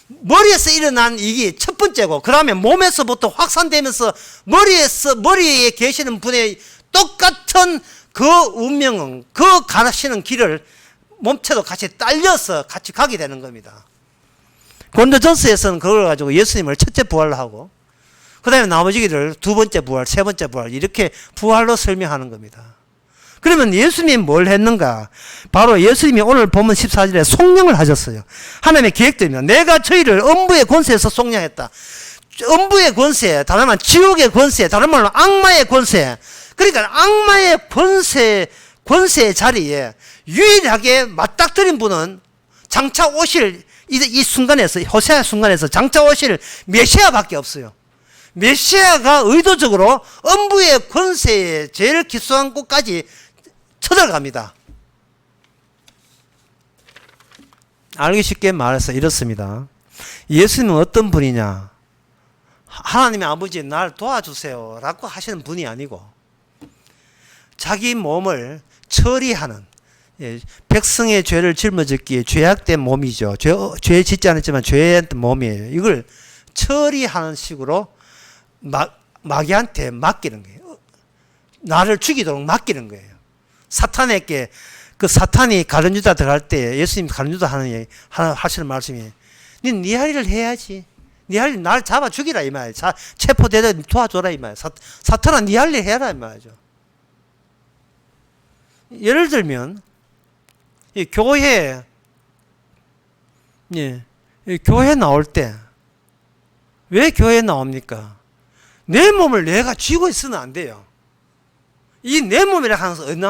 머리에서 일어난 일이 첫 번째고 그 다음에 몸에서부터 확산되면서 머리에 계시는 분의 똑같은 그 운명은 그 가시는 길을 몸체도 같이 딸려서 같이 가게 되는 겁니다. 고린도전서에서는 그걸 가지고 예수님을 첫째 부활로 하고 그 다음에 나머지를 두 번째 부활, 세 번째 부활 이렇게 부활로 설명하는 겁니다. 그러면 예수님이 뭘 했는가? 바로 예수님이 오늘 본문 14절에 속량을 하셨어요. 하나님의 계획대로입니다. 내가 저희를 음부의 권세에서 속량했다. 음부의 권세, 다른 말로 지옥의 권세, 다른 말로 악마의 권세. 그러니까 악마의 권세의 자리에 유일하게 맞닥뜨린 분은 장차 오실 이 순간에서 호세아 순간에서 장차 오실 메시아밖에 없어요. 메시아가 의도적으로 음부의 권세에 제일 기소한 곳까지 쳐들어갑니다. 알기 쉽게 말해서 이렇습니다. 예수님은 어떤 분이냐? 하나님의 아버지 날 도와주세요 라고 하시는 분이 아니고 자기 몸을 처리하는 백성의 죄를 짊어졌기에 죄악된 몸이죠. 죄 짓지 않았지만 죄악된 몸이에요. 이걸 처리하는 식으로 마귀한테 맡기는 거예요. 나를 죽이도록 맡기는 거예요. 사탄에게 그 사탄이 가룟 유다 들어갈 때 예수님 가룟 유다 하시는 말씀이 네 할 일을 해야지. 네 할 일 날 잡아 죽이라 이 말이에요. 체포되다 도와줘라 이 말이에요. 사탄아 네 할 일 해라 이 말이죠. 예를 들면 이 교회 나올 때 왜 교회에 나옵니까? 내 몸을 내가 쥐고 있으면 안 돼요. 이 내 몸이라 하는 것은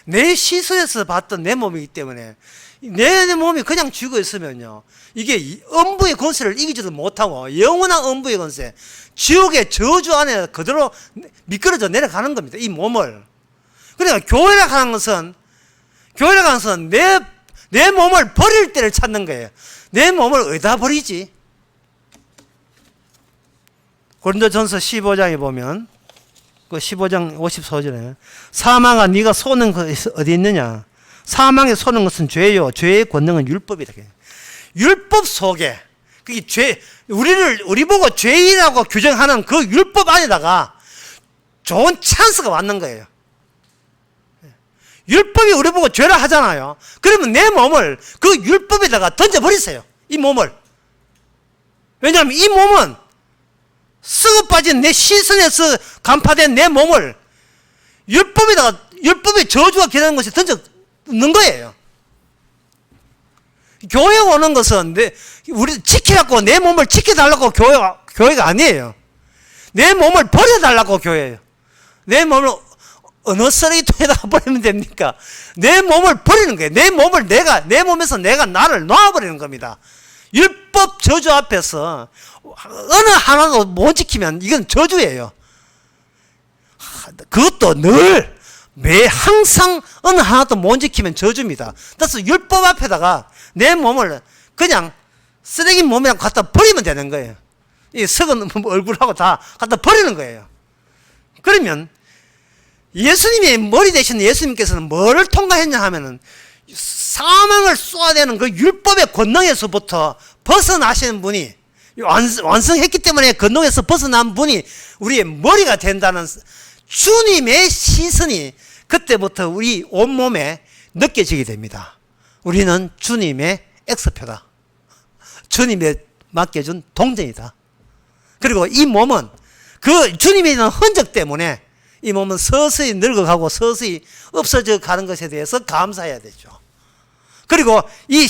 내 시선에서 봤던 내 몸이기 때문에 내 몸이 그냥 쥐고 있으면요 이게 음부의 권세를 이기지도 못하고 영원한 음부의 권세 지옥의 저주 안에 그대로 미끄러져 내려가는 겁니다. 이 몸을. 그러니까 교회라 하는 것은 내 몸을 버릴 때를 찾는 거예요. 내 몸을 어디다 버리지? 고린도전서 15장에 보면 그 15장 54절에 사망아 네가 쏘는 것이 어디 있느냐? 사망에 쏘는 것은 죄요. 죄의 권능은 율법이다. 율법 속에 그게 우리 보고 죄인이라고 규정하는 그 율법 안에다가 좋은 찬스가 왔는 거예요. 율법이 우리 보고 죄라 하잖아요. 그러면 내 몸을 그 율법에다가 던져버리세요. 이 몸을. 왜냐하면 이 몸은 썩어 빠진 내 시선에서 간파된 내 몸을 율법의 저주가 기다리는 것이 던져 넣는 거예요. 교회 오는 것은 우리 지키라고 내 몸을 지켜달라고 교회가 아니에요. 내 몸을 버려달라고 교회예요. 내 몸을 어느 쓰레기통에다가 버리면 됩니까? 내 몸을 버리는 거예요. 내 몸에서 내가 나를 놔버리는 겁니다. 율법 저주 앞에서 어느 하나도 못 지키면 이건 저주예요. 그것도 항상 어느 하나도 못 지키면 저주입니다. 그래서 율법 앞에다가 내 몸을 그냥 쓰레기 몸이랑 갖다 버리면 되는 거예요. 이 썩은 얼굴하고 다 갖다 버리는 거예요. 그러면 예수님의 머리 되신 예수님께서는 뭐를 통과했냐 하면은 사망을 쏘아대는 그 율법의 권능에서부터 벗어나시는 분이 완성했기 때문에 권능에서 벗어난 분이 우리의 머리가 된다는 주님의 시선이 그때부터 우리 온몸에 느껴지게 됩니다. 우리는 주님의 엑스표다. 주님의 맡겨준 동전이다. 그리고 이 몸은 그 주님이 있는 흔적 때문에 이 몸은 서서히 늙어가고 서서히 없어져 가는 것에 대해서 감사해야 되죠. 그리고 이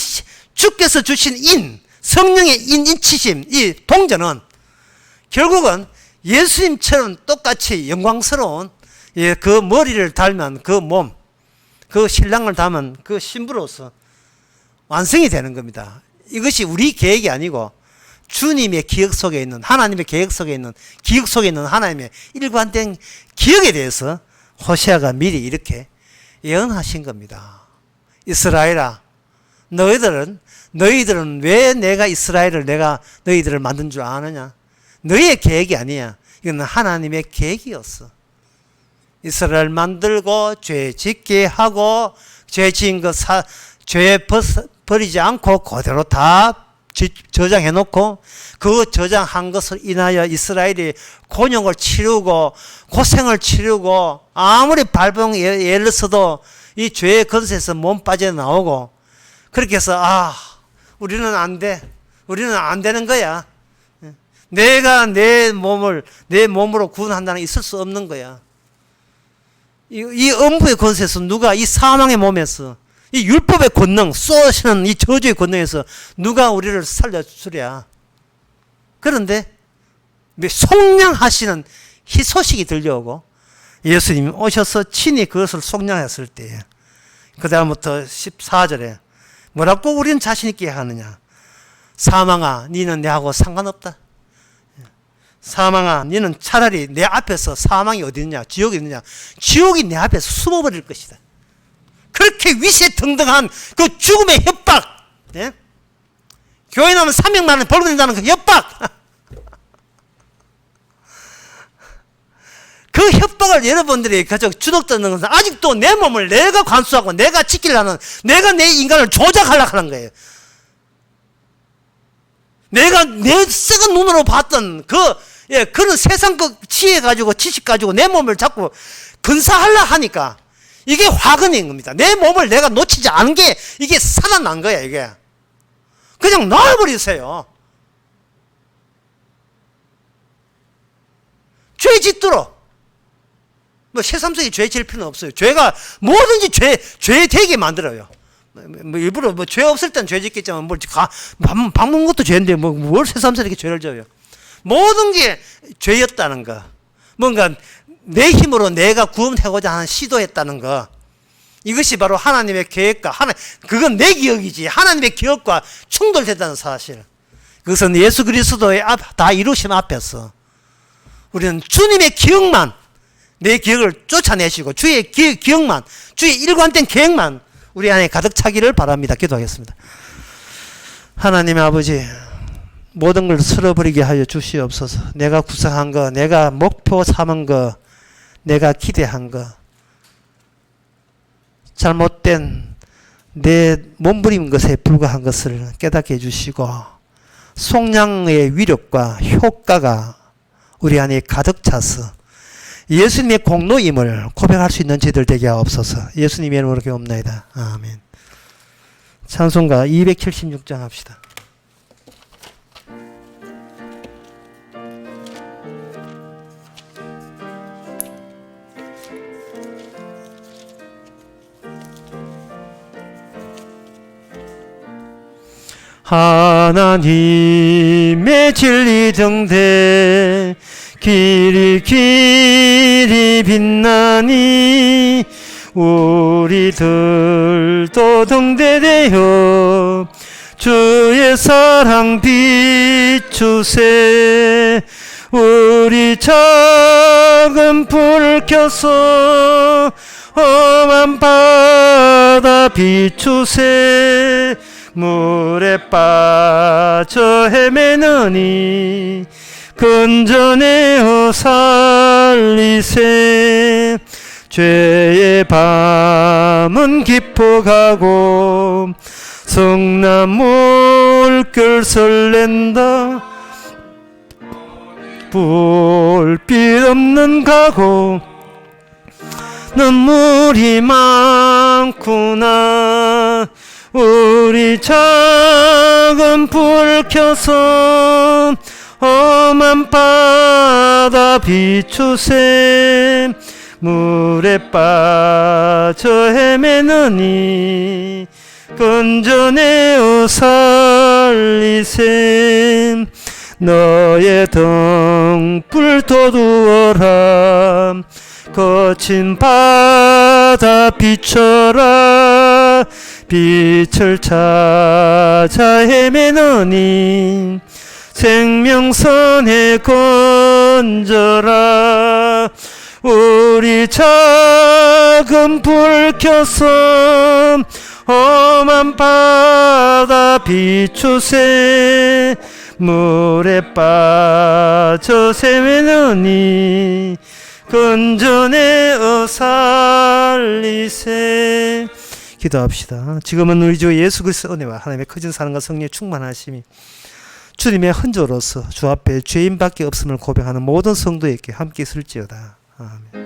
주께서 주신 성령의 인치심, 이 동전은 결국은 예수님처럼 똑같이 영광스러운 그 머리를 닮은 그 몸, 그 신랑을 닮은 그 신부로서 완성이 되는 겁니다. 이것이 우리 계획이 아니고 주님의 기억 속에 있는, 하나님의 계획 속에 있는, 기억 속에 있는 하나님의 일관된 기억에 대해서 호세아가 미리 이렇게 예언하신 겁니다. 이스라엘아, 너희들은 왜 내가 이스라엘을 너희들을 만든 줄 아느냐? 너희의 계획이 아니야. 이건 하나님의 계획이었어. 이스라엘 만들고 죄 짓게 하고 죄 지은 것 죄 버리지 않고 그대로 다 저장해 놓고 그 저장한 것을 인하여 이스라엘이 곤욕을 치르고 고생을 치르고 아무리 발병 예를 써도 이 죄의 건세에서 몸 빠져나오고 그렇게 해서 우리는 안 돼. 우리는 안 되는 거야. 내가 내 몸으로 구원한다는 게 있을 수 없는 거야. 이 음부의 권세에서 누가 이 사망의 몸에서 이 율법의 권능 쏘시는 이 저주의 권능에서 누가 우리를 살려주랴. 그런데 속량하시는 희소식이 들려오고 예수님이 오셔서 친히 그것을 속량했을 때에 그 다음부터 14절에 뭐라고 우리는 자신 있게 하느냐. 사망아 니는 내하고 상관없다. 사망아 니는 차라리 내 앞에서 사망이 어디 있느냐, 지옥이 있느냐, 지옥이 내 앞에서 숨어버릴 것이다. 그렇게 위세등등한 그 죽음의 협박, 예? 교회 나오면 300만 원 벌고 된다는 그 협박, 그 협박을 여러분들이 가지고 주눅드는 것은 아직도 내 몸을 내가 관수하고 내가 지키려는, 내가 내 인간을 조작하려고 하는 거예요. 내가 내 썩은 눈으로 봤던 그런 세상 지혜 가지고 지식 가지고 내 몸을 자꾸 근사하려 하니까 이게 화근인 겁니다. 내 몸을 내가 놓치지 않은 게 이게 살아난 거야. 이게 그냥 놔버리세요. 죄 짓도록 새삼스럽게 죄 질 필요는 없어요. 죄가 뭐든지 죄 되게 만들어요. 일부러 죄 없을 땐 죄 짓겠지만 밥 먹는 것도 죄인데 뭘 새삼스럽게 죄를 져요. 모든 게 죄였다는 거, 뭔가 내 힘으로 내가 구원하고자 하는 시도했다는 거, 이것이 바로 하나님의 계획과 그건 내 기억이지 하나님의 기억과 충돌했다는 사실. 그것은 예수 그리스도의 다 이루심 앞에서 우리는 주님의 기억만, 내 기억을 쫓아내시고 주의 기억만, 주의 일관된 계획만 우리 안에 가득 차기를 바랍니다. 기도하겠습니다. 하나님의 아버지, 모든 걸 쓸어버리게 하여 주시옵소서. 내가 구상한 거, 내가 목표 삼은 거, 내가 기대한 거, 잘못된 내 몸부림 것에 불과한 것을 깨닫게 해주시고 속량의 위력과 효과가 우리 안에 가득 차서 예수님의 공로임을 고백할 수 있는 저희들 되게 하옵소서. 예수님의 이름으로 기도합니다. 아멘. 찬송가 276장 합시다. 하나님의 진리 등대 길이 빛나니 우리들도 등대되어 주의 사랑 비추세. 우리 작은 불을 켜서 험한 바다 비추세. 물에 빠져 헤매느니 근전에어 살리세. 죄의 밤은 깊어가고 성나물결 설렌다. 불빛 없는 가고 눈물이 많구나. 우리 작은 불 켜서 험한 바다 비추세. 물에 빠져 헤매느니 건져내어 살리셈. 너의 등불 돋우어라. 거친 바다 비춰라. 빛을 찾아 헤매느니 생명선에 건져라. 우리 작은 불 켜서 험한 바다 비추세. 물에 빠져 헤매느니 건져내어 살리세. 기도합시다. 지금은 우리 주 예수 그리스도의 은혜와 하나님의 크신 사랑과 성령의 충만하심이 주님의 흔적으로서 주 앞에 죄인밖에 없음을 고백하는 모든 성도에게 함께 있을지어다. 아멘.